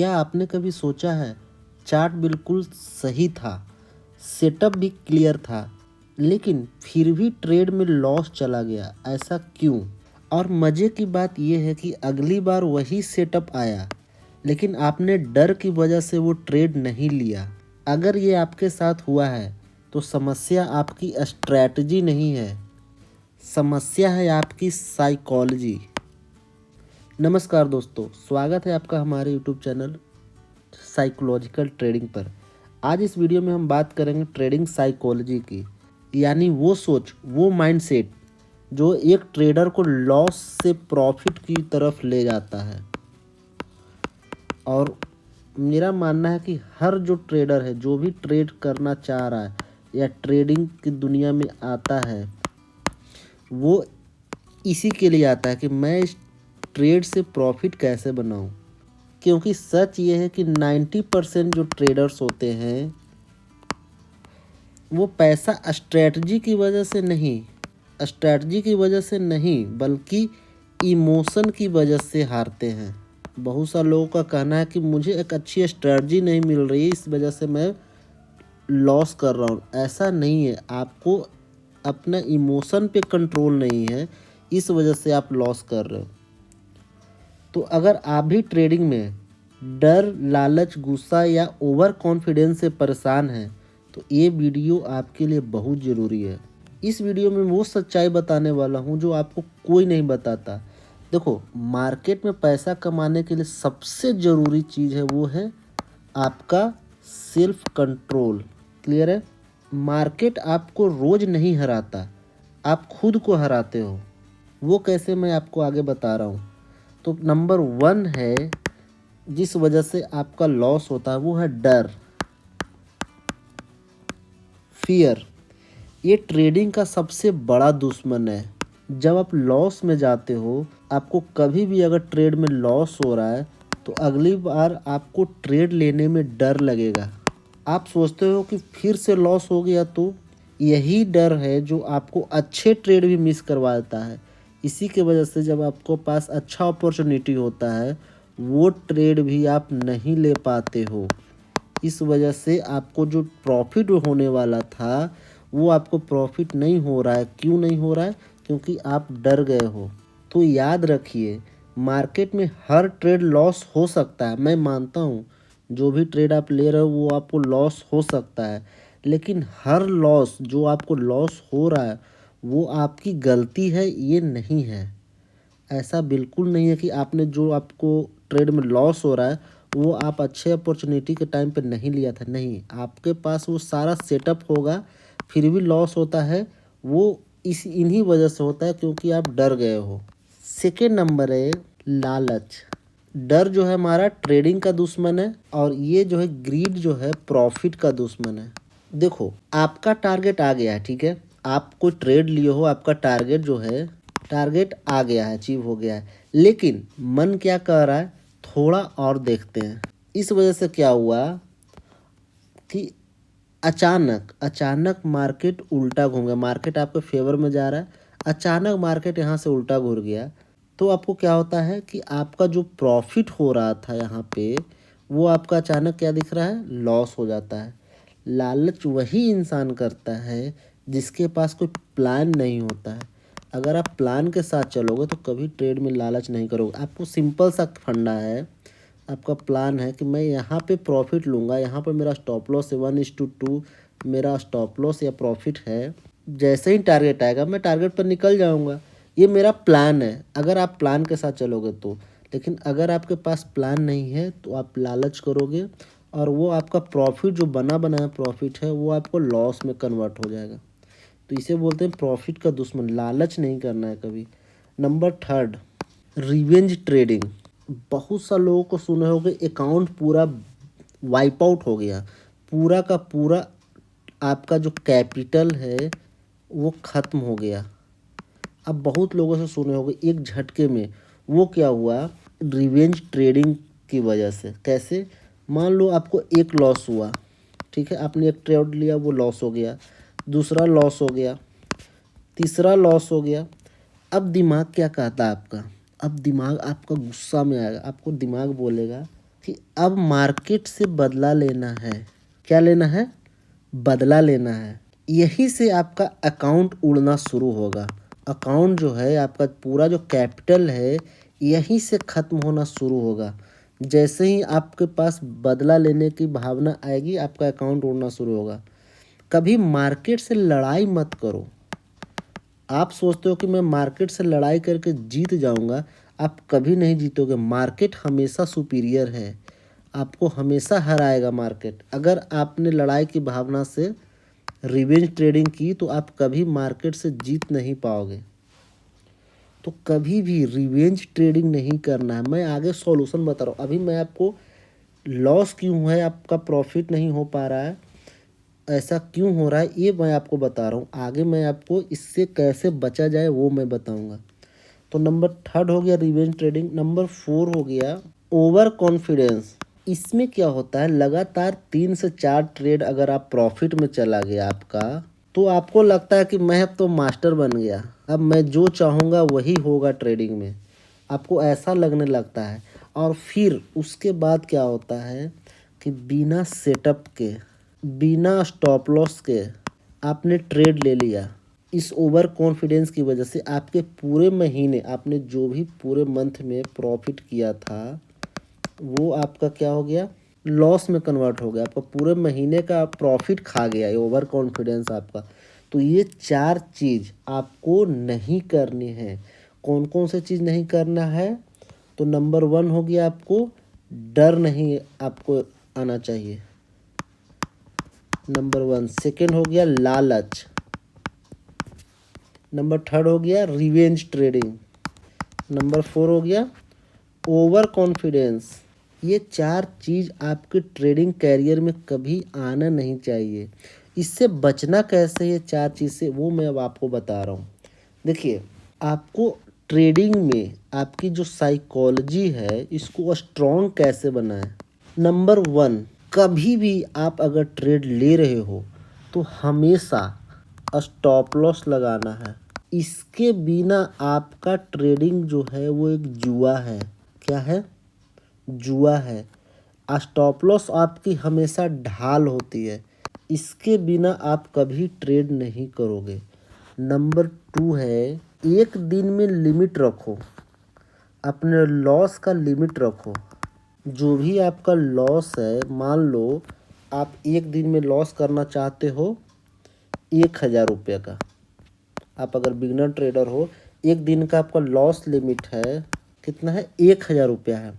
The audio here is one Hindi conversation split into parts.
क्या आपने कभी सोचा है, चार्ट बिल्कुल सही था, सेटअप भी क्लियर था, लेकिन फिर भी ट्रेड में लॉस चला गया, ऐसा क्यों? और मज़े की बात यह है कि अगली बार वही सेटअप आया, लेकिन आपने डर की वजह से वो ट्रेड नहीं लिया। अगर ये आपके साथ हुआ है, तो समस्या आपकी स्ट्रैटेजी नहीं है, समस्या है आपकी साइकोलॉजी। नमस्कार दोस्तों, स्वागत है आपका हमारे यूट्यूब चैनल साइकोलॉजिकल ट्रेडिंग पर। आज इस वीडियो में हम बात करेंगे ट्रेडिंग साइकोलॉजी की, यानी वो सोच, वो माइंडसेट जो एक ट्रेडर को लॉस से प्रॉफिट की तरफ ले जाता है। और मेरा मानना है कि हर जो ट्रेडर है, जो भी ट्रेड करना चाह रहा है या ट्रेडिंग की दुनिया में आता है, वो इसी के लिए आता है कि मैं इस ट्रेड से प्रॉफिट कैसे बनाऊं। क्योंकि सच ये है कि 90% जो ट्रेडर्स होते हैं वो पैसा स्ट्रेटजी की वजह से नहीं बल्कि इमोशन की वजह से हारते हैं। बहुत सारे लोगों का कहना है कि मुझे एक अच्छी स्ट्रेटजी नहीं मिल रही है, इस वजह से मैं लॉस कर रहा हूँ। ऐसा नहीं है, आपको अपना इमोशन पे कंट्रोल नहीं है, इस वजह से आप लॉस कर रहे हो। तो अगर आप भी ट्रेडिंग में डर, लालच, गुस्सा या ओवर कॉन्फिडेंस से परेशान हैं, तो ये वीडियो आपके लिए बहुत ज़रूरी है। इस वीडियो में वो सच्चाई बताने वाला हूँ जो आपको कोई नहीं बताता। देखो, मार्केट में पैसा कमाने के लिए सबसे ज़रूरी चीज़ है, वो है आपका सेल्फ कंट्रोल। क्लियर है? मार्केट आपको रोज़ नहीं हराता, आप खुद को हराते हो। वो कैसे, मैं आपको आगे बता रहा हूँ। तो नंबर 1 है जिस वजह से आपका लॉस होता है, वो है डर, फियर। ये ट्रेडिंग का सबसे बड़ा दुश्मन है। जब आप लॉस में जाते हो, आपको कभी भी अगर ट्रेड में लॉस हो रहा है, तो अगली बार आपको ट्रेड लेने में डर लगेगा। आप सोचते हो कि फिर से लॉस हो गया, तो यही डर है जो आपको अच्छे ट्रेड भी मिस करवा देता है। इसी के वजह से जब आपको पास अच्छा अपॉर्चुनिटी होता है, वो ट्रेड भी आप नहीं ले पाते हो। इस वजह से आपको जो प्रॉफिट होने वाला था, वो आपको प्रॉफिट नहीं हो रहा है। क्यों नहीं हो रहा है? क्योंकि आप डर गए हो। तो याद रखिए, मार्केट में हर ट्रेड लॉस हो सकता है। मैं मानता हूँ जो भी ट्रेड आप ले रहे हो वो आपको लॉस हो सकता है, लेकिन हर लॉस जो आपको लॉस हो रहा है वो आपकी गलती है, ये नहीं है। ऐसा बिल्कुल नहीं है कि आपने जो आपको ट्रेड में लॉस हो रहा है वो आप अच्छे अपॉर्चुनिटी के टाइम पे नहीं लिया था। नहीं, आपके पास वो सारा सेटअप होगा, फिर भी लॉस होता है। वो इन्हीं वजह से होता है क्योंकि आप डर गए हो। सेकेंड नंबर है लालच। डर जो है हमारा ट्रेडिंग का दुश्मन है, और ये जो है ग्रीड जो है प्रॉफिट का दुश्मन है। देखो, आपका टारगेट आ गया है, ठीक है, आप कोई ट्रेड लिए हो, आपका टारगेट जो है, टारगेट आ गया है, अचीव हो गया है, लेकिन मन क्या कह रहा है, थोड़ा और देखते हैं। इस वजह से क्या हुआ कि अचानक मार्केट उल्टा घूम गया। मार्केट आपके फेवर में जा रहा है, अचानक मार्केट यहाँ से उल्टा घूर गया, तो आपको क्या होता है कि आपका जो प्रॉफिट हो रहा था यहाँ पे, वो आपका अचानक क्या दिख रहा है, लॉस हो जाता है। लालच वही इंसान करता है जिसके पास कोई प्लान नहीं होता है। अगर आप प्लान के साथ चलोगे तो कभी ट्रेड में लालच नहीं करोगे। आपको सिंपल सा फंडा है, आपका प्लान है कि मैं यहाँ पे प्रॉफिट लूँगा, यहाँ पर मेरा स्टॉप लॉस है 1:2 मेरा स्टॉप लॉस या प्रॉफिट है। जैसे ही टारगेट आएगा मैं टारगेट पर निकल जाऊँगा, ये मेरा प्लान है, अगर आप प्लान के साथ चलोगे तो। लेकिन अगर आपके पास प्लान नहीं है तो आप लालच करोगे, और वो आपका प्रॉफिट जो बना बनाया प्रॉफिट है वो आपको लॉस में कन्वर्ट हो जाएगा। तो इसे बोलते हैं प्रॉफिट का दुश्मन। लालच नहीं करना है कभी। Number 3, revenge trading. बहुत सा लोगों को सुने होंगे अकाउंट पूरा वाइप आउट हो गया, पूरा का पूरा आपका जो कैपिटल है वो ख़त्म हो गया। अब बहुत लोगों से सुने होंगे एक झटके में। वो क्या हुआ, रिवेंज ट्रेडिंग की वजह से। कैसे? मान लो आपको एक लॉस हुआ, ठीक है, आपने एक ट्रेड लिया, वो लॉस हो गया, दूसरा लॉस हो गया, तीसरा लॉस हो गया। अब दिमाग क्या कहता है आपका, अब दिमाग आपका गुस्सा में आएगा, आपको दिमाग बोलेगा कि अब मार्केट से बदला लेना है। क्या लेना है? बदला लेना है। यहीं से आपका अकाउंट उड़ना शुरू होगा। अकाउंट जो है आपका पूरा जो कैपिटल है यहीं से ख़त्म होना शुरू होगा। जैसे ही आपके पास बदला लेने की भावना आएगी आपका अकाउंट उड़ना शुरू होगा। कभी मार्केट से लड़ाई मत करो। आप सोचते हो कि मैं मार्केट से लड़ाई करके जीत जाऊंगा, आप कभी नहीं जीतोगे। मार्केट हमेशा सुपीरियर है, आपको हमेशा हराएगा मार्केट। अगर आपने लड़ाई की भावना से रिवेंज ट्रेडिंग की तो आप कभी मार्केट से जीत नहीं पाओगे। तो कभी भी रिवेंज ट्रेडिंग नहीं करना है। मैं आगे सॉल्यूशन बता रहा हूँ। अभी मैं आपको लॉस क्यों है, आपका प्रॉफिट नहीं हो पा रहा है, ऐसा क्यों हो रहा है, ये मैं आपको बता रहा हूँ। आगे मैं आपको इससे कैसे बचा जाए वो मैं बताऊँगा। तो नंबर थर्ड हो गया रिवेंज ट्रेडिंग। नंबर 4 हो गया ओवर कॉन्फिडेंस। इसमें क्या होता है, लगातार 3 से 4 ट्रेड अगर आप प्रॉफिट में चला गया आपका, तो आपको लगता है कि मैं अब तो मास्टर बन गया, अब मैं जो चाहूँगा वही होगा ट्रेडिंग में। आपको ऐसा लगने लगता है। और फिर उसके बाद क्या होता है कि बिना सेटअप के, बिना स्टॉप लॉस के आपने ट्रेड ले लिया। इस ओवर कॉन्फिडेंस की वजह से आपके पूरे महीने, आपने जो भी पूरे मंथ में प्रॉफिट किया था वो आपका क्या हो गया, लॉस में कन्वर्ट हो गया। आपका पूरे महीने का प्रॉफिट खा गया ये ओवर कॉन्फिडेंस आपका। तो ये 4 चीज़ आपको नहीं करनी है। कौन कौन से चीज़ नहीं करना है? तो नंबर 1 हो गया आपको डर नहीं आपको आना चाहिए, नंबर 1। सेकेंड हो गया लालच। नंबर 3 हो गया रिवेंज ट्रेडिंग। नंबर 4 हो गया ओवर कॉन्फिडेंस। ये 4 चीज़ आपके ट्रेडिंग कैरियर में कभी आना नहीं चाहिए। इससे बचना कैसे है 4 चीज़ से, वो मैं अब आपको बता रहा हूँ। देखिए, आपको ट्रेडिंग में आपकी जो साइकोलॉजी है इसको स्ट्रॉन्ग कैसे बनाएं। नंबर 1, कभी भी आप अगर ट्रेड ले रहे हो तो हमेशा स्टॉप लॉस लगाना है। इसके बिना आपका ट्रेडिंग जो है वो एक जुआ है। क्या है? जुआ है। स्टॉप लॉस आपकी हमेशा ढाल होती है, इसके बिना आप कभी ट्रेड नहीं करोगे। नंबर 2 है एक दिन में लिमिट रखो, अपने लॉस का लिमिट रखो। जो भी आपका लॉस है, मान लो आप एक दिन में लॉस करना चाहते हो 1,000 रुपये का, आप अगर बिगनर ट्रेडर हो, एक दिन का आपका लॉस लिमिट है कितना है, 1,000 रुपया है।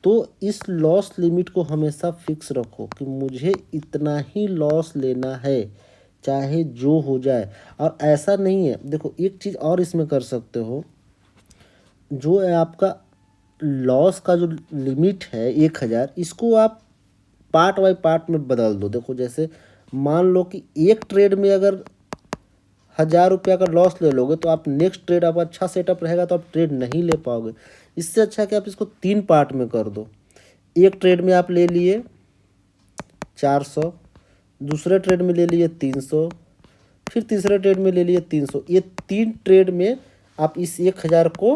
तो इस लॉस लिमिट को हमेशा फिक्स रखो कि मुझे इतना ही लॉस लेना है चाहे जो हो जाए। और ऐसा नहीं है, देखो एक चीज़ और इसमें कर सकते हो, जो है आपका लॉस का जो लिमिट है 1,000, इसको आप पार्ट बाय पार्ट में बदल दो। देखो जैसे मान लो कि एक ट्रेड में अगर 1,000 रुपया का लॉस ले लोगे तो आप नेक्स्ट ट्रेड, आप अच्छा सेटअप रहेगा तो आप ट्रेड नहीं ले पाओगे। इससे अच्छा कि आप इसको 3 पार्ट में कर दो। एक ट्रेड में आप ले लिए 400, दूसरे ट्रेड में ले लिए 300, फिर तीसरे ट्रेड में ले लिए 300। ये 3 ट्रेड में आप इस 1,000 को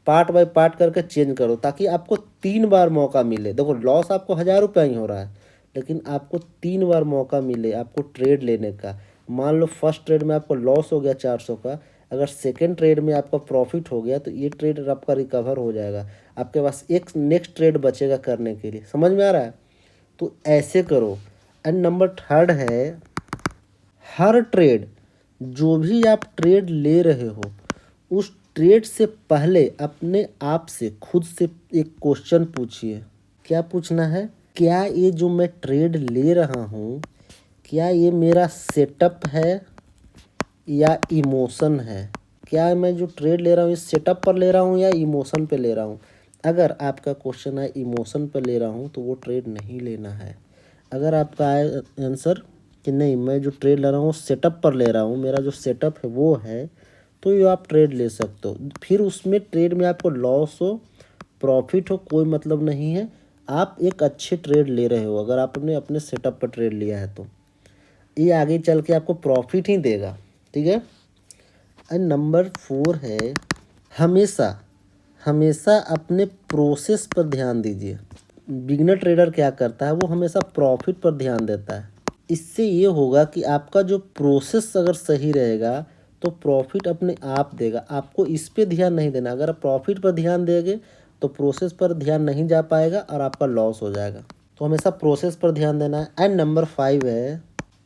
पार्ट बाय पार्ट करके चेंज करो ताकि आपको 3 बार मौका मिले। देखो लॉस आपको 1,000 रुपया ही हो रहा है, लेकिन आपको 3 बार मौका मिले आपको ट्रेड लेने का। मान लो फर्स्ट ट्रेड में आपको लॉस हो गया 400 का, अगर सेकेंड ट्रेड में आपका प्रॉफिट हो गया तो ये ट्रेड आपका रिकवर हो जाएगा। आपके पास एक नेक्स्ट ट्रेड बचेगा करने के लिए। समझ में आ रहा है? तो ऐसे करो। एंड नंबर 3 है, हर ट्रेड, जो भी आप ट्रेड ले रहे हो उस ट्रेड से पहले अपने आप से, खुद से एक क्वेश्चन पूछिए। क्या पूछना है? क्या ये जो मैं ट्रेड ले रहा हूँ, क्या ये मेरा सेटअप है या इमोशन है? क्या मैं जो ट्रेड ले रहा हूँ इस सेटअप पर ले रहा हूँ या इमोशन पे ले रहा हूँ? अगर आपका क्वेश्चन है इमोशन पर ले रहा हूँ तो वो ट्रेड नहीं लेना है। अगर आपका आए आंसर कि नहीं मैं जो ट्रेड ले रहा हूँ सेटअप पर ले रहा हूँ, मेरा जो सेटअप है वो है, तो ये आप ट्रेड ले सकते हो। फिर उसमें ट्रेड में आपको लॉस हो प्रॉफिट हो कोई मतलब नहीं है, आप एक अच्छे ट्रेड ले रहे हो। अगर आपने अपने सेटअप पर ट्रेड लिया है तो ये आगे चल के आपको प्रॉफिट ही देगा। ठीक है। एंड नंबर 4 है, हमेशा हमेशा अपने प्रोसेस पर ध्यान दीजिए। बिगिनर ट्रेडर क्या करता है, वो हमेशा प्रॉफिट पर ध्यान देता है। इससे ये होगा कि आपका जो प्रोसेस अगर सही रहेगा तो प्रॉफिट अपने आप देगा। आपको इस पे ध्यान नहीं देना। अगर आप प्रॉफिट पर ध्यान देंगे तो प्रोसेस पर ध्यान नहीं जा पाएगा और आपका लॉस हो जाएगा। तो हमेशा प्रोसेस पर ध्यान देना है। एंड नंबर 5 है,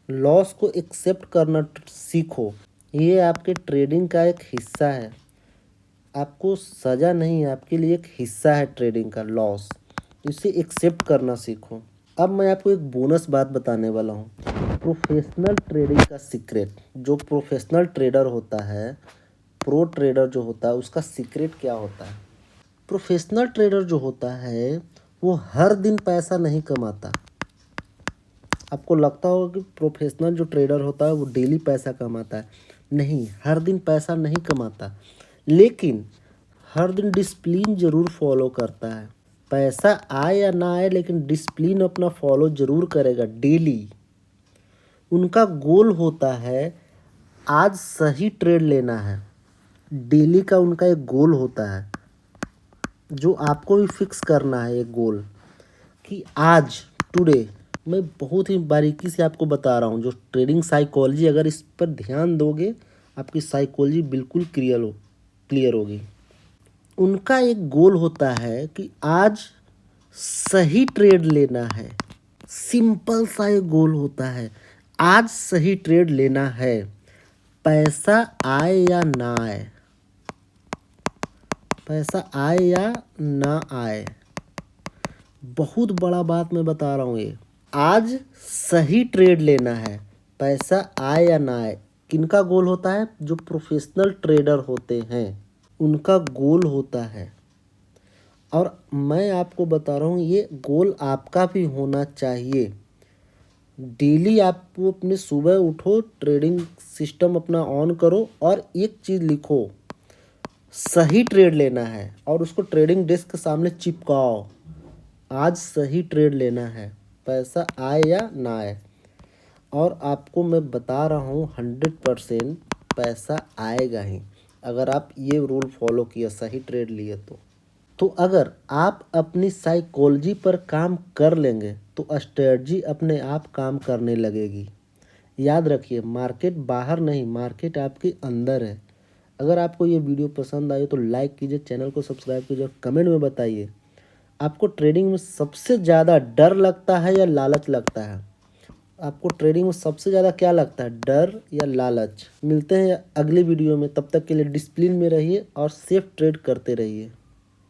लॉस को एक्सेप्ट करना सीखो। ये आपके ट्रेडिंग का एक हिस्सा है। आपको सज़ा नहीं है, आपके लिए एक हिस्सा है ट्रेडिंग का लॉस। इसे एक्सेप्ट करना सीखो। अब मैं आपको एक बोनस बात बताने वाला हूँ। प्रोफेशनल ट्रेडिंग का सीक्रेट, जो प्रोफेशनल ट्रेडर होता है, प्रो ट्रेडर जो होता है, उसका सीक्रेट क्या होता है। प्रोफेशनल ट्रेडर जो होता है वो हर दिन पैसा नहीं कमाता। आपको लगता होगा कि प्रोफेशनल जो ट्रेडर होता है वो डेली पैसा कमाता है। नहीं, हर दिन पैसा नहीं कमाता, लेकिन हर दिन डिसिप्लिन ज़रूर फॉलो करता है। पैसा आए या ना आए, लेकिन डिसिप्लिन अपना फॉलो ज़रूर करेगा डेली। उनका गोल होता है आज सही ट्रेड लेना है। डेली का उनका एक गोल होता है, जो आपको भी फिक्स करना है एक गोल कि आज टुडे। मैं बहुत ही बारीकी से आपको बता रहा हूँ, जो ट्रेडिंग साइकोलॉजी, अगर इस पर ध्यान दोगे आपकी साइकोलॉजी बिल्कुल क्लियर होगी। उनका एक गोल होता है कि आज सही ट्रेड लेना है। सिंपल सा एक गोल होता है, आज सही ट्रेड लेना है, पैसा आए या ना आए, पैसा आए या ना आए। बहुत बड़ा बात मैं बता रहा हूँ ये। आज सही ट्रेड लेना है, पैसा आए या ना आए। किनका गोल होता है? जो प्रोफेशनल ट्रेडर होते हैं उनका गोल होता है। और मैं आपको बता रहा हूँ ये गोल आपका भी होना चाहिए। डेली आपको अपने सुबह उठो, ट्रेडिंग सिस्टम अपना ऑन करो और एक चीज़ लिखो, सही ट्रेड लेना है, और उसको ट्रेडिंग डेस्क के सामने चिपकाओ। आज सही ट्रेड लेना है, पैसा आए या ना आए। और आपको मैं बता रहा हूँ 100% पैसा आएगा ही, अगर आप ये रूल फॉलो किया, सही ट्रेड लिए तो अगर आप अपनी साइकोलॉजी पर काम कर लेंगे तो स्ट्रेटजी अपने आप काम करने लगेगी। याद रखिए, मार्केट बाहर नहीं, मार्केट आपके अंदर है। अगर आपको ये वीडियो पसंद आई तो लाइक कीजिए, चैनल को सब्सक्राइब कीजिए और कमेंट में बताइए आपको ट्रेडिंग में सबसे ज़्यादा डर लगता है या लालच लगता है। आपको ट्रेडिंग में सबसे ज़्यादा क्या लगता है, डर या लालच? मिलते हैं अगली वीडियो में, तब तक के लिए डिसिप्लिन में रहिए और सेफ ट्रेड करते रहिए।